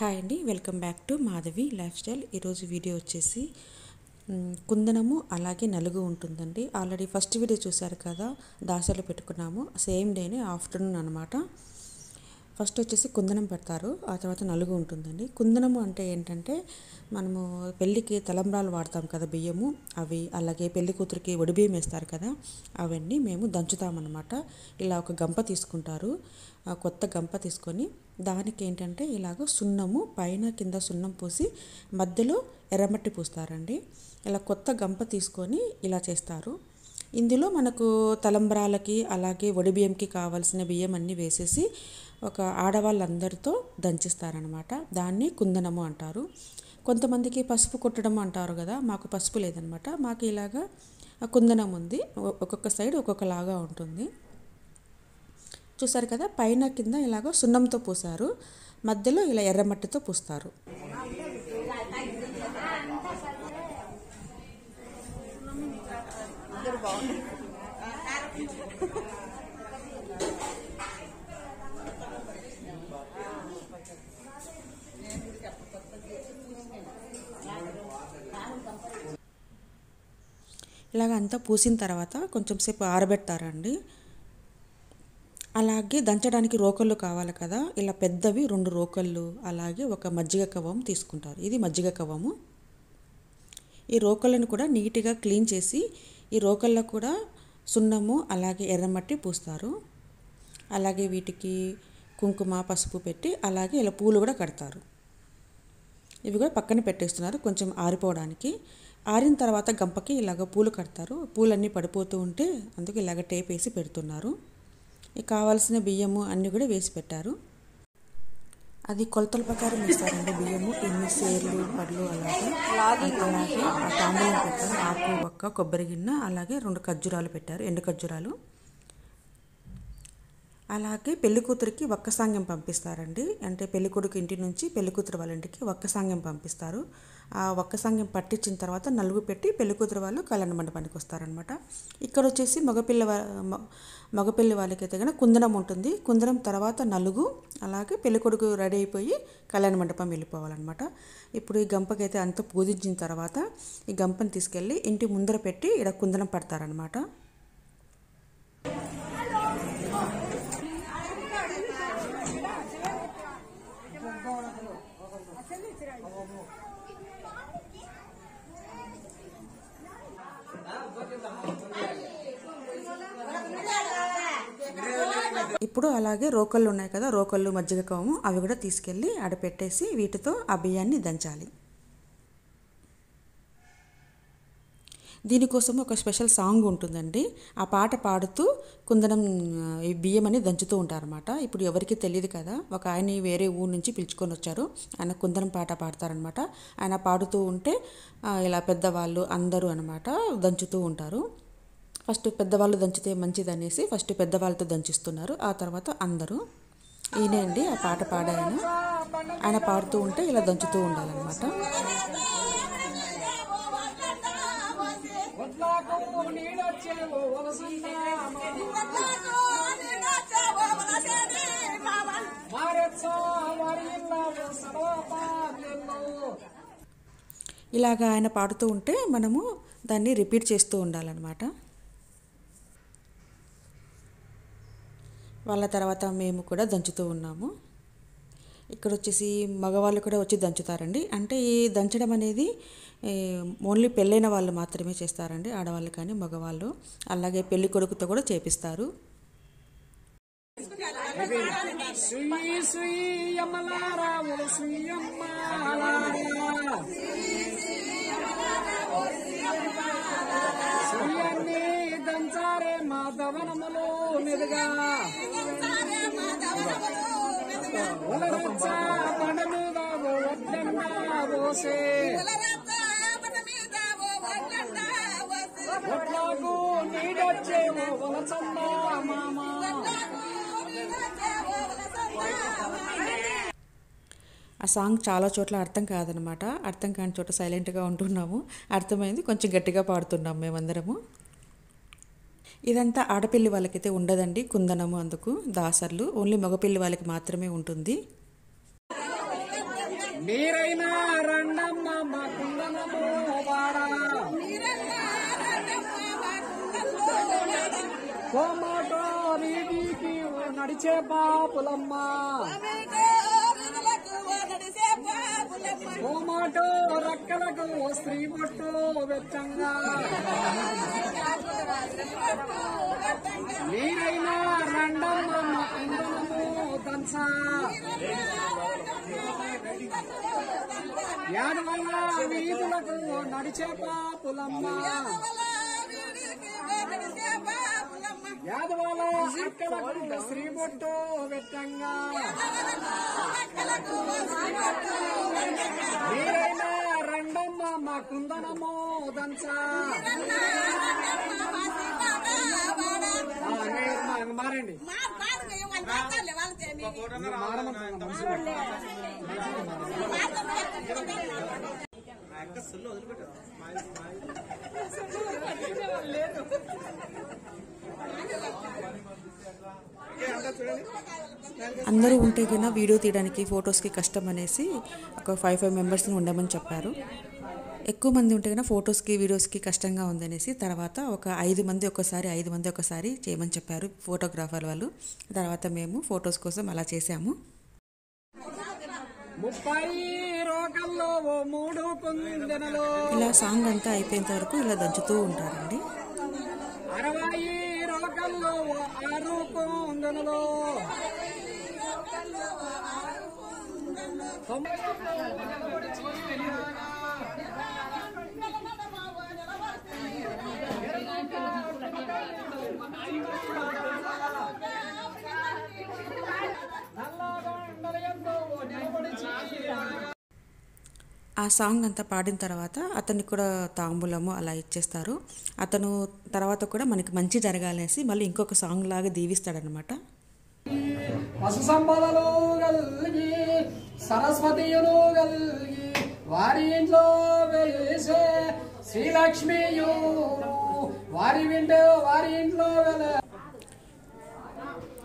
Hi అండి, welcome back to Madhavi life style. ఈరోజు video వచ్చేసి కుందనము అలాగే నలుగు ఉంటుందండి. ఆల్రెడీ ఫస్ట్ వీడియో చూశారు కదా, దాసలు పెట్టుకున్నాము. సేమ్ డేనే ఆఫ్టర్నూన్ అనమాట. ఫస్ట్ వచ్చేసి కుందనం పెడతారు, ఆ తర్వాత నలుగు ఉంటుందండి. కుందనము అంటే ఏంటంటే మనము పెళ్ళికి తలంబ్రాలు వాడతాం కదా, బియ్యము అవి, అలాగే పెళ్లి కూతురికి వడి బియ్యం వేస్తారు కదా, అవన్నీ మేము దంచుతామన్నమాట. ఇలా ఒక గంప తీసుకుంటారు, కొత్త గంప తీసుకొని దానికి ఏంటంటే ఇలాగ సున్నము పైన కింద సున్నం పూసి మధ్యలో ఎర్రమట్టి పూస్తారండి. ఇలా కొత్త గంప తీసుకొని ఇలా చేస్తారు. ఇందులో మనకు తలంబ్రాలకి అలాగే వడి బియ్యంకి కావాల్సిన బియ్యం అన్నీ వేసేసి ఒక ఆడవాళ్ళందరితో దంచిస్తారనమాట. దాన్ని కుందనము అంటారు. కొంతమందికి పసుపు కొట్టడం అంటారు కదా, మాకు పసుపు లేదనమాట. మాకు ఇలాగా కుందనం ఉంది, ఒక్కొక్క సైడ్ ఒక్కొక్కలాగా ఉంటుంది. చూసారు కదా, పైన కింద ఇలాగ సున్నంతో పూసారు, మధ్యలో ఇలా ఎర్రమట్టితో పూస్తారు. ఇలాగ అంతా పూసిన తర్వాత కొంచెం సేపు ఆరబెడతారండి. అలాగే దంచడానికి రోకళ్ళు కావాలి కదా, ఇలా పెద్దవి 2 రోకళ్ళు, అలాగే ఒక మజ్జిగ కవ్వం తీసుకుంటారు. ఇది మజ్జిగ కవ్వము. ఈ రోకళ్ళను కూడా నీట్గా క్లీన్ చేసి ఈ రోకళ్ళకు కూడా సున్నము అలాగే ఎర్రమట్టి పూస్తారు. అలాగే వీటికి కుంకుమ పసుపు పెట్టి అలాగే ఇలా పూలు కూడా కడతారు. ఇవి కూడా పక్కన పెట్టేస్తున్నారు కొంచెం ఆరిపోవడానికి. ఆరిన తర్వాత గంపకి ఇలాగ పూలు కడతారు. పూలన్నీ పడిపోతూ ఉంటే అందుకు ఇలాగ టేప్ వేసి పెడుతున్నారు. కావాల్సిన బియ్యము అన్నీ కూడా వేసి పెట్టారు. అది కొలతల ప్రకారం ఇస్తారండి. బియ్యము ఇన్ని సేర్లు పళ్ళు అలాగే తాంబూలం పెట్టారు. ఆకు ఒక్క కొబ్బరి గిన్నె అలాగే 2 ఖర్జూరాలు పెట్టారు, ఎండు ఖర్జూరాలు. అలాగే పెళ్లి కూతురికి ఒక్క సాంగ్యం పంపిస్తారండి. అంటే పెళ్లి కొడుకు ఇంటి నుంచి పెళ్లి కూతురు వాళ్ళ ఇంటికి ఒక్క సాంగ్యం పంపిస్తారు. ఆ ఒక్క సాంగ్యం పట్టించిన తర్వాత నలుగు పెట్టి పెళ్లి కూతురు వాళ్ళు కళ్యాణ మండపానికి వస్తారనమాట. ఇక్కడ వచ్చేసి మగపిల్లి వాళ్ళకైతే కనుక కుందనం ఉంటుంది. కుందనం తర్వాత నలుగు, అలాగే పెళ్లి కొడుకు రెడీ అయిపోయి కళ్యాణ మండపం వెళ్ళిపోవాలన్నమాట. ఇప్పుడు ఈ గంపకైతే అంతా పూజించిన తర్వాత ఈ గంపని తీసుకెళ్ళి ఇంటి ముందర పెట్టి ఇక్కడ కుందనం పడతారనమాట. ఇప్పుడు అలాగే రోకళ్ళు ఉన్నాయి కదా, రోకళ్ళు మజ్జిగ కవ్వము అవి కూడా తీసుకెళ్ళి ఆడ పెట్టేసి వీటితో ఆ బియ్యాన్ని దంచాలి. దీనికోసం ఒక స్పెషల్ సాంగ్ ఉంటుందండి. ఆ పాట పాడుతూ కుందనం ఈ బియ్యం అని దంచుతూ ఉంటారనమాట. ఇప్పుడు ఎవరికి తెలియదు కదా, ఒక ఆయన వేరే ఊరు నుంచి పిలుచుకొని వచ్చారు. ఆయన కుందనం పాట పాడతారనమాట. ఆయన పాడుతూ ఉంటే ఇలా పెద్దవాళ్ళు అందరూ అనమాట దంచుతూ ఉంటారు. ఫస్ట్ పెద్దవాళ్ళు దంచితే మంచిది అనేసి ఫస్ట్ పెద్దవాళ్ళతో దంచిస్తున్నారు. ఆ తర్వాత అందరూ. ఈయనే అండి ఆ పాట పాడాయన. ఆయన పాడుతూ ఉంటే ఇలా దంచుతూ ఉండాలన్నమాట. ఇలాగా ఆయన పాడుతూ ఉంటే మనము దాన్ని రిపీట్ చేస్తూ ఉండాలన్నమాట. వాళ్ళ తర్వాత మేము కూడా దంచుతూ ఉన్నాము. ఇక్కడ వచ్చేసి మగవాళ్ళు కూడా వచ్చి దంచుతారండి. అంటే ఈ దంచడం అనేది ఓన్లీ పెళ్ళైన వాళ్ళు మాత్రమే చేస్తారండి, ఆడవాళ్ళు కానీ మగవాళ్ళు. అలాగే పెళ్లి కొడుకుతో కూడా చేపిస్తారు. సుయి సుయి యమలారా ఓ సుయమ్మాలారా సుయన్ని దంచారే మాధవనములు నిదుగా ఉలరచ్చా బండ మీద ఓ వడ్డన్నా పోసే ఒట్లాకు నీడొచ్చే ఓ వలసన్నా మామ. ఆ సాంగ్ చాలా చోట్ల అర్థం కాదనమాట. అర్థం కాని చోట సైలెంట్గా ఉంటున్నాము, అర్థమైంది కొంచెం గట్టిగా పాడుతున్నాం మేమందరము. ఇదంతా ఆడపిల్లి వాళ్ళకైతే ఉండదండి కుందనము, అందుకు దాసర్లు ఓన్లీ మగపిల్లి వాళ్ళకి మాత్రమే ఉంటుంది. మీరైనా రండమ్మ మా కుందనము వాడా టొమాటో రీతికి నడిచే పాపులమ్మ టొమాటో రక్కలకు స్త్రీ బొట్టు వెచ్చంగా మీరైనా రండమ్మ మా కుందనము దంచా యాదవల్ల వీధులకు నడిచే పాపులమ్మ యాదవాల అక్కలకు శ్రీ బొట్టు వెచ్చంగా మీరైనా రండమ్మ మా కుందనము దంచా మారండి అందరూ ఉంటే కన్నా వీడియో తీయడానికి ఫొటోస్కి కష్టం అనేసి ఒక 5 మెంబర్స్ని ఉండమని చెప్పారు. ఎక్కువ మంది ఉంటే కన్నా ఫొటోస్కి వీడియోస్కి కష్టంగా ఉందనేసి తర్వాత ఒక 5 మంది ఒకసారి చేయమని చెప్పారు ఫోటోగ్రాఫర్ వాళ్ళు. తర్వాత మేము ఫొటోస్ కోసం అలా చేసాము. 30 రోకల్లో 3 కుందెనలో ఇలా సాంగ్ అంతా అయిపోయేంత వరకు ఇలా దంచుతూ ఉంటారండి. 60 రోకల్లో 6 కుందెనలో ఆ సాంగ్ అంతా పాడిన తర్వాత అతనికి కూడా తాంబూలము అలా ఇచ్చేస్తారు. అతను తర్వాత కూడా మనకి మంచి జరగాలనేసి మళ్ళీ ఇంకొక సాంగ్ లాగా దీవిస్తాడనమాట. పశు సంపదలు కలిగి సరస్వతియులు కలిగి వారి ఇంట్లో వెలిసే శ్రీలక్ష్మియు వారి ఇంట్లో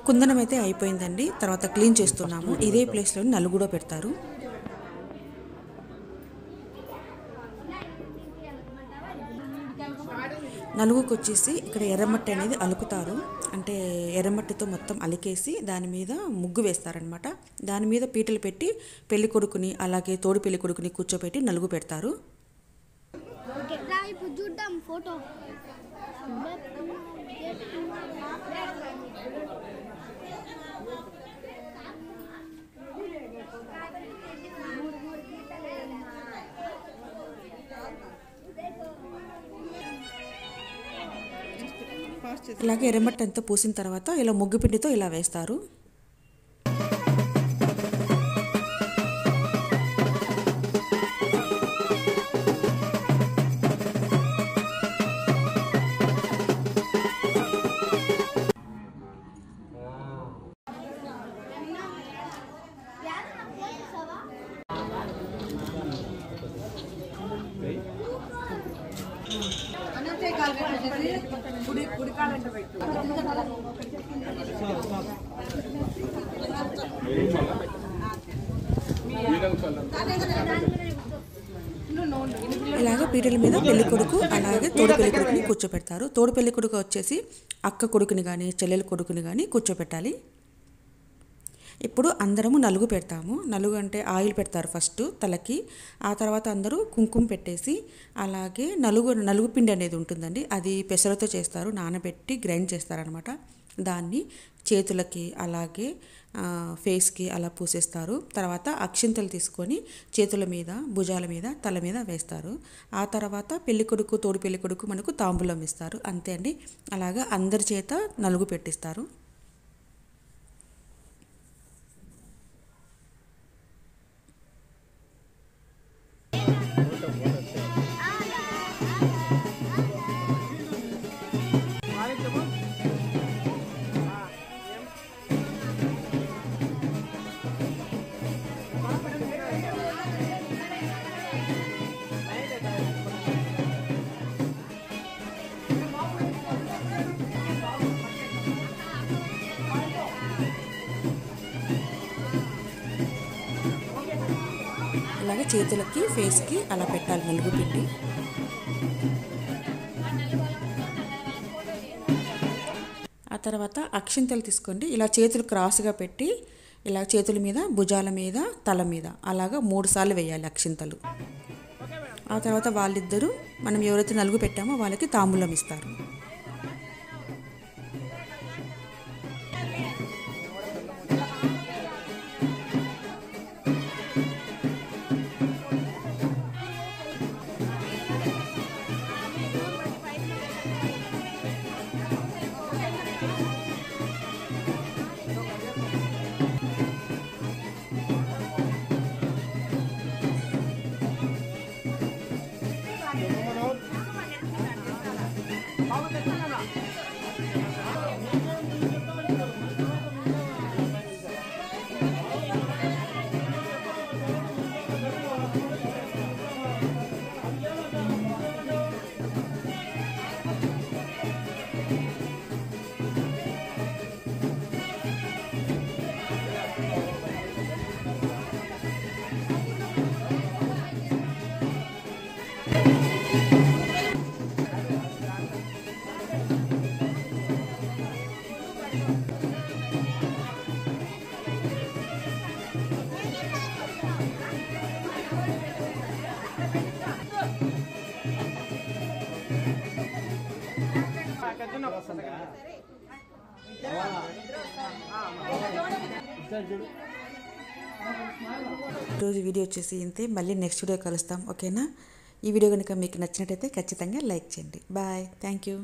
కుందనం అయితే అయిపోయిందండి. తర్వాత క్లీన్ చేస్తున్నాము. ఇదే ప్లేస్లో నలుగు కూడా పెడతారు. నలుగుకి వచ్చేసి ఇక్కడ ఎర్రమట్టి అనేది అలుకుతారు. అంటే ఎర్రమట్టితో మొత్తం అలికేసి దాని మీద ముగ్గు వేస్తారనమాట. దాని మీద పీటలు పెట్టి పెళ్లి కొడుకుని అలాగే తోడు పెళ్లి కొడుకుని కూర్చోబెట్టి నలుగు పెడతారు. ఇలాగే ఎర్రమట్టి అంతా పూసిన తర్వాత ఇలా ముగ్గు పిండితో ఇలా వేస్తారు. ఇలాగ పీటల మీద పెళ్లి కొడుకు అలాగే తోడు పెళ్లి కొడుకుని కూర్చోపెడతారు. తోడు పెళ్లి కొడుకు వచ్చేసి అక్క కొడుకుని కానీ చెల్లెల కొడుకుని కానీ కూర్చోపెట్టాలి. ఇప్పుడు అందరము నలుగు పెడతాము. నలుగు అంటే ఆయిల్ పెడతారు ఫస్ట్ తలకి. ఆ తర్వాత అందరూ కుంకుమ పెట్టేసి అలాగే నలుగు పిండి అనేది ఉంటుందండి. అది పెసరతో చేస్తారు, నానబెట్టి గ్రైండ్ చేస్తారనమాట. దాన్ని చేతులకి అలాగే ఫేస్కి అలా పూసేస్తారు. తర్వాత అక్షింతలు తీసుకొని చేతుల మీద, భుజాల మీద, తల మీద వేస్తారు. ఆ తర్వాత పెళ్ళికొడుకు, తోడు పెళ్ళికొడుకు మనకు తాంబూలం ఇస్తారు. అంతే అండి. అలాగా అందరి చేత నలుగు పెట్టిస్తారు. అలాగే చేతులకి, ఫేస్కి అలా పెట్టాలి నలుగు పిండి. ఆ తర్వాత అక్షింతలు తీసుకోండి. ఇలా చేతులు క్రాస్గా పెట్టి ఇలా చేతుల మీద, భుజాల మీద, తల మీద అలాగా 3 సార్లు వేయాలి అక్షింతలు. ఆ తర్వాత వాళ్ళిద్దరూ మనం ఎవరైతే నలుగు పెట్టామో వాళ్ళకి తాంబూలం ఇస్తారు. ఈరోజు వీడియో వచ్చేసి ఇంతే. మళ్ళీ నెక్స్ట్ వీడియో కలుస్తాం. ఓకేనా? ఈ వీడియో కనుక మీకు నచ్చినట్టయితే ఖచ్చితంగా లైక్ చేయండి. బాయ్. Thank you.